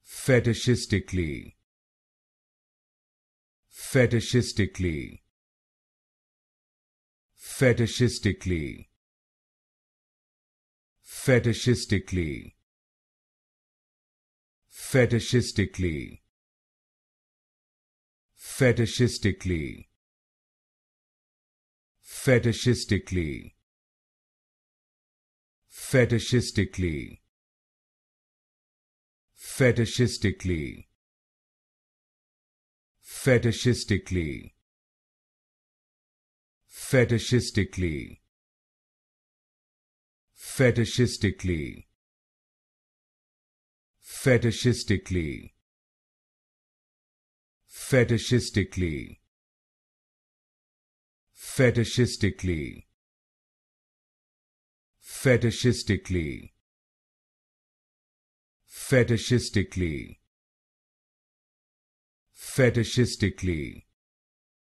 fetishistically, fetishistically, fetishistically, fetishistically, fetishistically, fetishistically, fetishistically, fetishistically, fetishistically, fetishistically, fetishistically, fetishistically, fetishistically, fetishistically, fetishistically, fetishistically, fetishistically, fetishistically,